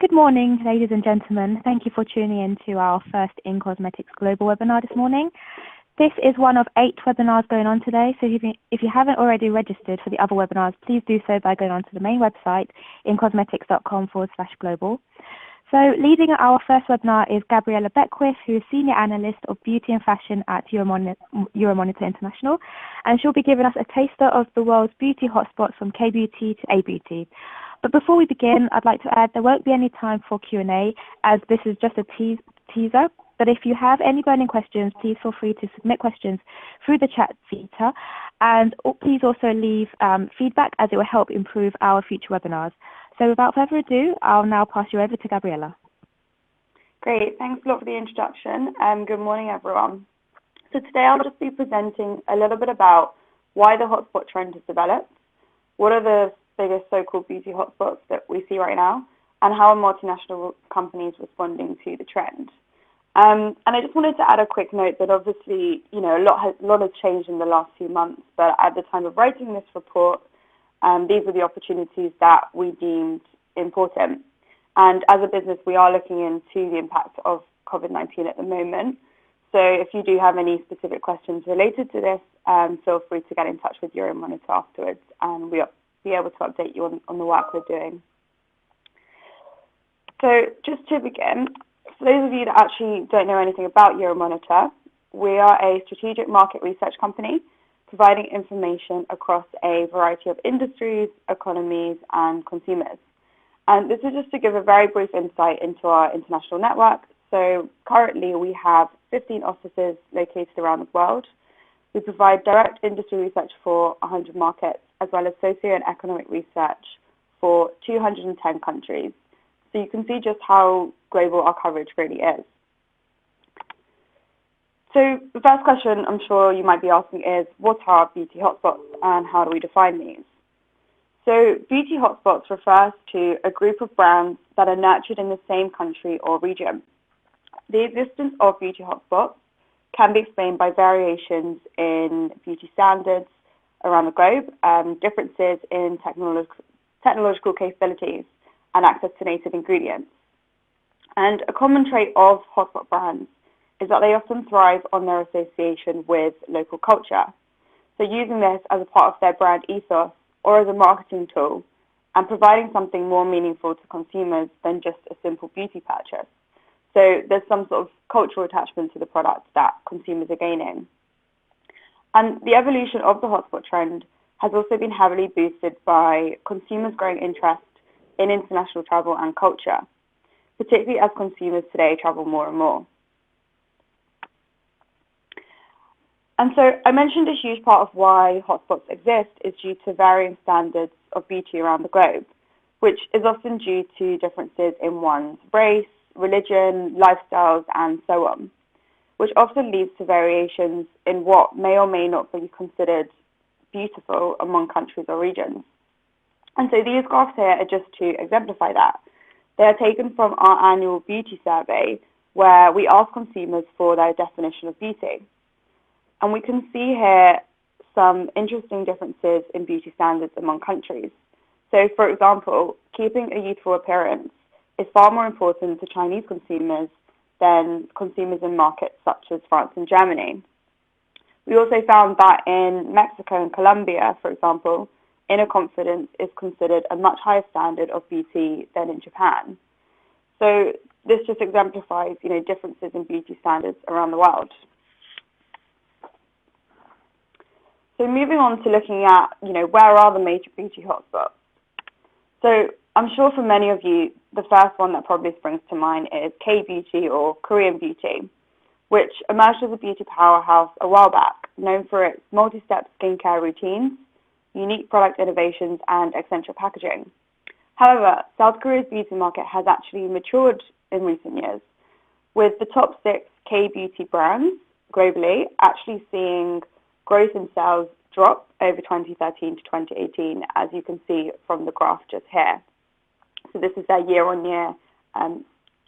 Good morning, ladies and gentlemen. Thank you for tuning in to our first In Cosmetics Global webinar this morning. This is one of 8 webinars going on today, so if you haven't already registered for the other webinars, please do so by going onto the main website, incosmetics.com/global. So leading our first webinar is Gabriella Beckwith, who is Senior Analyst of Beauty and Fashion at Euromonitor International, and she'll be giving us a taster of the world's beauty hotspots from K-beauty to A-beauty. But before we begin, I'd like to add there won't be any time for Q&A, as this is just a teaser. But if you have any burning questions, please feel free to submit questions through the chat feature. And please also leave feedback, as it will help improve our future webinars. So without further ado, I'll now pass you over to Gabriella. Great, thanks a lot for the introduction. Good morning, everyone. So today I'll just be presenting a little bit about why the hotspot trend has developed, what are the biggest so-called beauty hotspots that we see right now, and how are multinational companies responding to the trend. And I just wanted to add a quick note that obviously, a lot has changed in the last few months, but at the time of writing this report, these are the opportunities that we deemed important. And as a business, we are looking into the impact of COVID-19 at the moment. So if you do have any specific questions related to this, feel free to get in touch with Euromonitor afterwards, and we'll be able to update you on the work we're doing. So just to begin, for those of you that actually don't know anything about Euromonitor, we are a strategic market research company providing information across a variety of industries, economies, and consumers. And this is just to give a very brief insight into our international network. So currently we have 15 offices located around the world. We provide direct industry research for 100 markets, as well as socio and economic research for 210 countries. So you can see just how global our coverage really is. So the first question I'm sure you might be asking is, what are beauty hotspots and how do we define these? So beauty hotspots refers to a group of brands that are nurtured in the same country or region. The existence of beauty hotspots can be explained by variations in beauty standards around the globe, differences in technological capabilities, and access to native ingredients. And a common trait of hotspot brands is that they often thrive on their association with local culture. So using this as a part of their brand ethos or as a marketing tool and providing something more meaningful to consumers than just a simple beauty purchase. So there's some sort of cultural attachment to the product that consumers are gaining. And the evolution of the hotspot trend has also been heavily boosted by consumers' growing interest in international travel and culture, particularly as consumers today travel more and more. And so I mentioned a huge part of why hotspots exist is due to varying standards of beauty around the globe, which is often due to differences in one's race, religion, lifestyles, and so on, which often leads to variations in what may or may not be considered beautiful among countries or regions. And so these graphs here are just to exemplify that. They are taken from our annual beauty survey, where we ask consumers for their definition of beauty. And we can see here some interesting differences in beauty standards among countries. So, for example, keeping a youthful appearance is far more important to Chinese consumers than consumers in markets such as France and Germany. We also found that in Mexico and Colombia, for example, inner confidence is considered a much higher standard of beauty than in Japan. So this just exemplifies, differences in beauty standards around the world. So moving on to looking at, where are the major beauty hotspots? So I'm sure for many of you, the first one that probably springs to mind is K-beauty or Korean beauty, which emerged as a beauty powerhouse a while back, known for its multi-step skincare routines, unique product innovations, and eccentric packaging. However, South Korea's beauty market has actually matured in recent years, with the top 6 K-beauty brands globally actually seeing growth in sales drop over 2013 to 2018, as you can see from the graph just here. So this is their year-on-year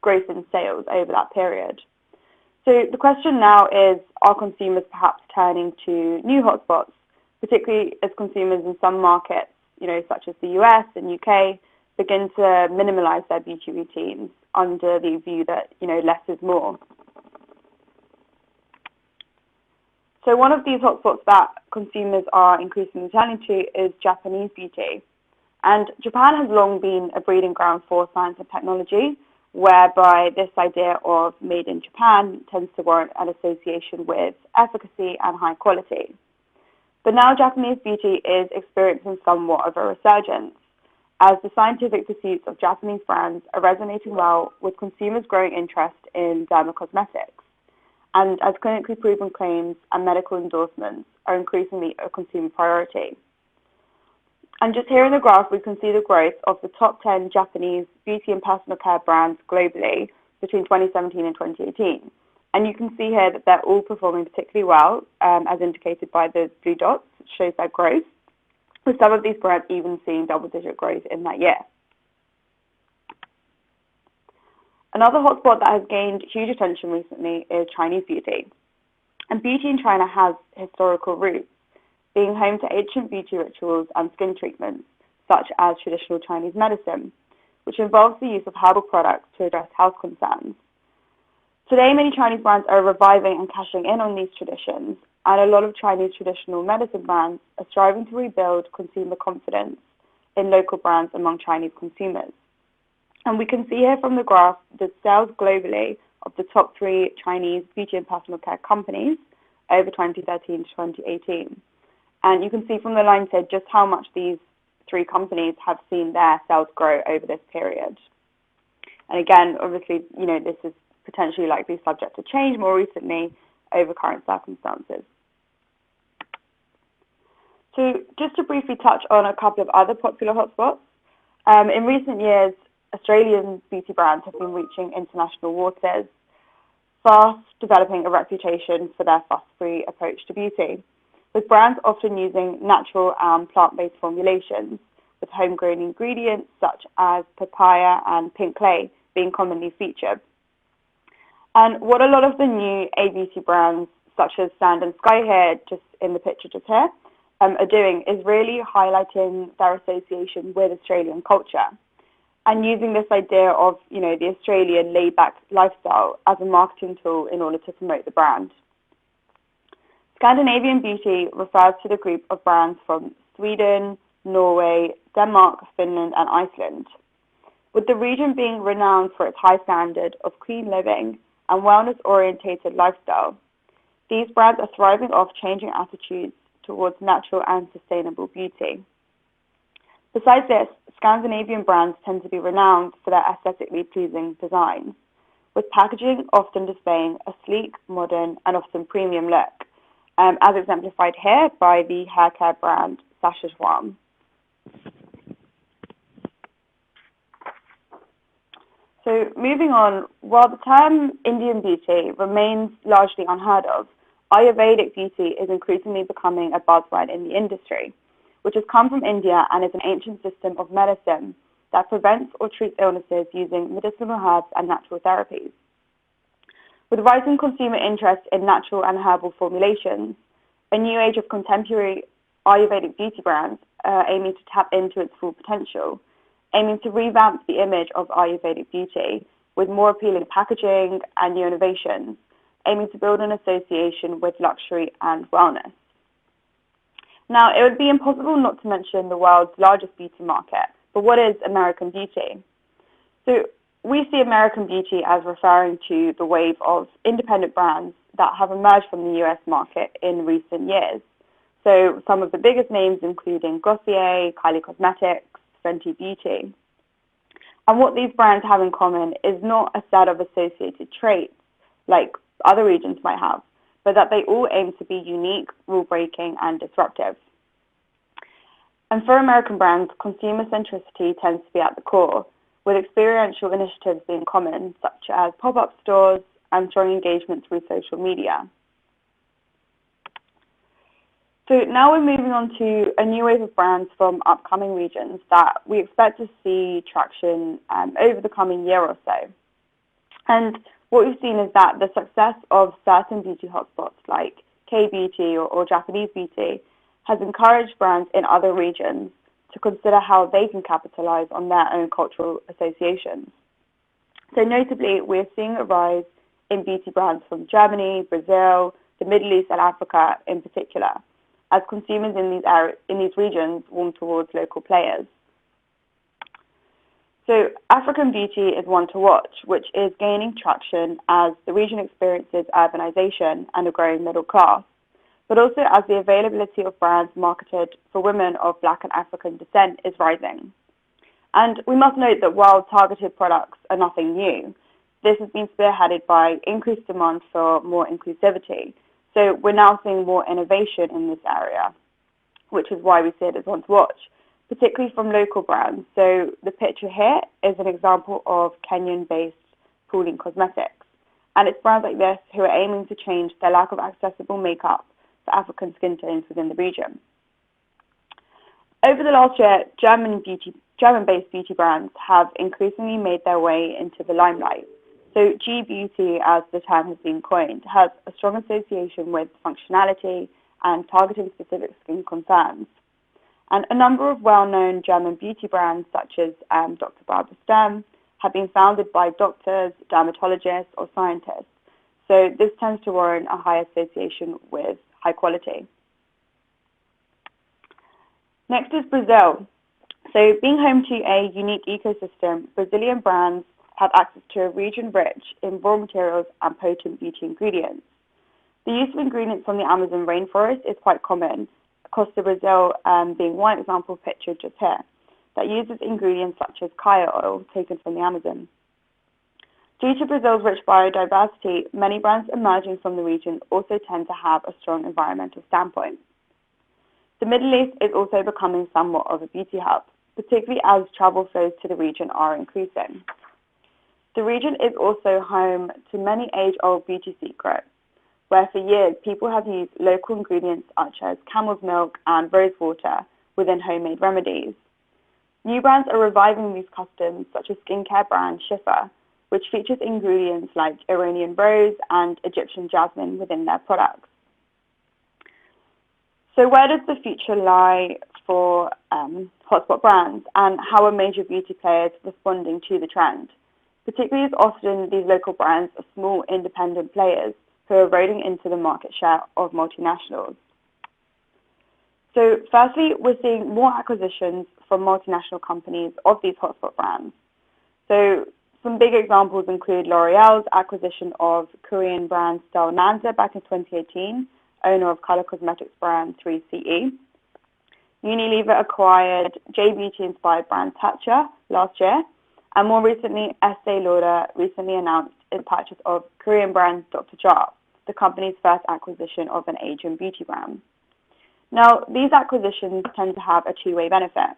growth in sales over that period. So the question now is, are consumers perhaps turning to new hotspots, particularly as consumers in some markets, such as the US and UK, begin to minimalize their beauty routines under the view that, less is more. So one of these hotspots that consumers are increasingly turning to is Japanese beauty. And Japan has long been a breeding ground for science and technology, whereby this idea of made in Japan tends to warrant an association with efficacy and high quality. But now Japanese beauty is experiencing somewhat of a resurgence, as the scientific pursuits of Japanese brands are resonating well with consumers' growing interest in dermocosmetics, and as clinically proven claims and medical endorsements are increasingly a consumer priority. And just here in the graph, we can see the growth of the top 10 Japanese beauty and personal care brands globally between 2017 and 2018. And you can see here that they're all performing particularly well, as indicated by the blue dots, which shows their growth, with some of these brands even seeing double-digit growth in that year. Another hotspot that has gained huge attention recently is Chinese beauty. And beauty in China has historical roots, being home to ancient beauty rituals and skin treatments, such as traditional Chinese medicine, which involves the use of herbal products to address health concerns. Today, many Chinese brands are reviving and cashing in on these traditions, and a lot of Chinese traditional medicine brands are striving to rebuild consumer confidence in local brands among Chinese consumers. And we can see here from the graph that sales globally of the top 3 Chinese beauty and personal care companies over 2013 to 2018. And you can see from the line here just how much these 3 companies have seen their sales grow over this period. And again, obviously, this is potentially likely subject to change more recently over current circumstances. So just to briefly touch on a couple of other popular hotspots, in recent years, Australian beauty brands have been reaching international waters, fast developing a reputation for their fuss-free approach to beauty, with brands often using natural and plant-based formulations, with homegrown ingredients such as papaya and pink clay being commonly featured. And what a lot of the new A-beauty brands, such as Sand and Sky here, just in the picture just here, are doing is really highlighting their association with Australian culture and using this idea of, the Australian laid-back lifestyle as a marketing tool in order to promote the brand. Scandinavian beauty refers to the group of brands from Sweden, Norway, Denmark, Finland, and Iceland, with the region being renowned for its high standard of clean living and wellness-orientated lifestyle. These brands are thriving off changing attitudes towards natural and sustainable beauty. Besides this, Scandinavian brands tend to be renowned for their aesthetically pleasing designs, with packaging often displaying a sleek, modern, and often premium look, as exemplified here by the hair care brand Sacha Schwarm. So moving on, while the term Indian beauty remains largely unheard of, Ayurvedic beauty is increasingly becoming a buzzword in the industry, which has come from India and is an ancient system of medicine that prevents or treats illnesses using medicinal herbs and natural therapies. With rising consumer interest in natural and herbal formulations, a new age of contemporary Ayurvedic beauty brands aiming to tap into its full potential, aiming to revamp the image of Ayurvedic beauty with more appealing packaging and new innovations, aiming to build an association with luxury and wellness. Now, it would be impossible not to mention the world's largest beauty market, but what is American beauty? So we see American beauty as referring to the wave of independent brands that have emerged from the US market in recent years. So some of the biggest names including Glossier, Kylie Cosmetics, Fenty Beauty. And what these brands have in common is not a set of associated traits like other regions might have, but that they all aim to be unique, rule-breaking, and disruptive. And for American brands, consumer centricity tends to be at the core, with experiential initiatives being common, such as pop-up stores and strong engagement through social media. So now we're moving on to a new wave of brands from upcoming regions that we expect to see traction over the coming year or so. And what we've seen is that the success of certain beauty hotspots like K-beauty or Japanese beauty has encouraged brands in other regions to consider how they can capitalize on their own cultural associations. So notably, we're seeing a rise in beauty brands from Germany, Brazil, the Middle East and Africa in particular, as consumers in these regions warm towards local players. So African beauty is one to watch, which is gaining traction as the region experiences urbanization and a growing middle class, but also as the availability of brands marketed for women of Black and African descent is rising. And we must note that while targeted products are nothing new, this has been spearheaded by increased demand for more inclusivity. So we're now seeing more innovation in this area, which is why we see it as one to watch, particularly from local brands. So the picture here is an example of Kenyan-based Pauline Cosmetics. And it's brands like this who are aiming to change their lack of accessible makeup for African skin tones within the region. Over the last year, German-based beauty brands have increasingly made their way into the limelight. So G-Beauty, as the term has been coined, has a strong association with functionality and targeting specific skin concerns. And a number of well-known German beauty brands, such as Dr. Barbara Sturm, have been founded by doctors, dermatologists, or scientists. So this tends to warrant a high association with high quality. Next is Brazil. So being home to a unique ecosystem, Brazilian brands have access to a region rich in raw materials and potent beauty ingredients. The use of ingredients from the Amazon rainforest is quite common, Costa Brazil being one example pictured just here, that uses ingredients such as kaya oil taken from the Amazon. Due to Brazil's rich biodiversity, many brands emerging from the region also tend to have a strong environmental standpoint. The Middle East is also becoming somewhat of a beauty hub, particularly as travel flows to the region are increasing. The region is also home to many age-old beauty secrets, where for years people have used local ingredients such as camel's milk and rose water within homemade remedies. New brands are reviving these customs, such as skincare brand Shifa, which features ingredients like Iranian rose and Egyptian jasmine within their products. So where does the future lie for hotspot brands, and how are major beauty players responding to the trend? Particularly as often these local brands are small independent players who are eroding into the market share of multinationals. So firstly, we're seeing more acquisitions from multinational companies of these hotspot brands. So some big examples include L'Oreal's acquisition of Korean brand Style Nanza back in 2018, owner of color cosmetics brand 3CE. Unilever acquired J-Beauty-inspired brand Tatcha last year, and more recently, Estee Lauder recently announced its purchase of Korean brand Dr. Jart, the company's first acquisition of an Asian beauty brand. Now, these acquisitions tend to have a two-way benefit.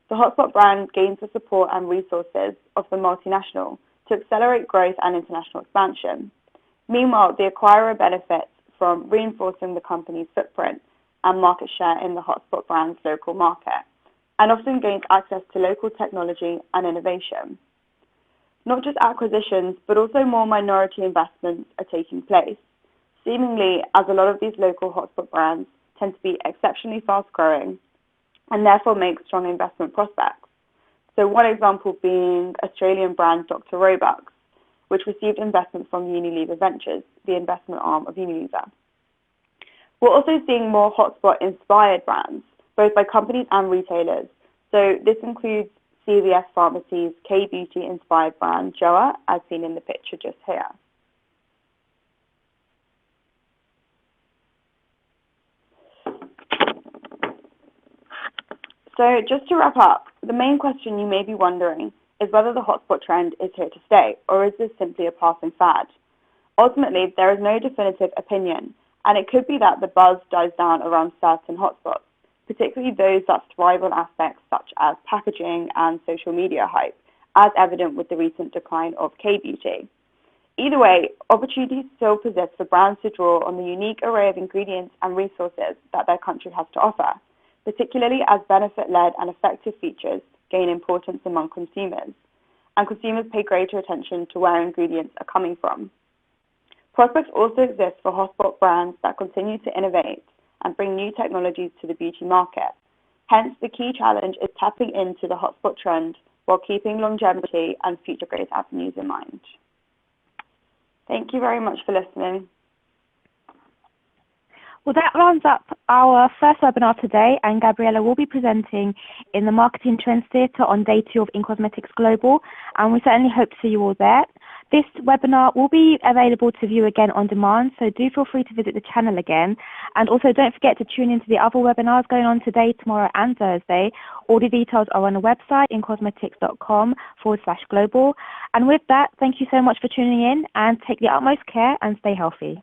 The hotspot brand gains the support and resources of the multinational to accelerate growth and international expansion. Meanwhile, the acquirer benefits from reinforcing the company's footprint and market share in the hotspot brand's local market, and often gains access to local technology and innovation. Not just acquisitions, but also more minority investments are taking place, seemingly as a lot of these local hotspot brands tend to be exceptionally fast-growing and therefore make strong investment prospects. So one example being Australian brand Dr. Robux, which received investment from Unilever Ventures, the investment arm of Unilever. We're also seeing more hotspot-inspired brands, both by companies and retailers. So this includes CVS Pharmacy's K-Beauty-inspired brand Joa, as seen in the picture just here. So just to wrap up, the main question you may be wondering is whether the hotspot trend is here to stay, or is this simply a passing fad? Ultimately, there is no definitive opinion, and it could be that the buzz dies down around certain hotspots, particularly those that thrive on aspects such as packaging and social media hype, as evident with the recent decline of K-Beauty. Either way, opportunities still persist for brands to draw on the unique array of ingredients and resources that their country has to offer, particularly as benefit-led and effective features gain importance among consumers, and consumers pay greater attention to where ingredients are coming from. Prospects also exist for hotspot brands that continue to innovate and bring new technologies to the beauty market. Hence, the key challenge is tapping into the hotspot trend while keeping longevity and future growth avenues in mind. Thank you very much for listening. Well, that rounds up our first webinar today, and Gabriella will be presenting in the Marketing Trends Theatre on Day 2 of In-Cosmetics Global, and we certainly hope to see you all there. This webinar will be available to view again on demand, so do feel free to visit the channel again. And also don't forget to tune into the other webinars going on today, tomorrow and Thursday. All the details are on the website, incosmetics.com/global. And with that, thank you so much for tuning in, and take the utmost care and stay healthy.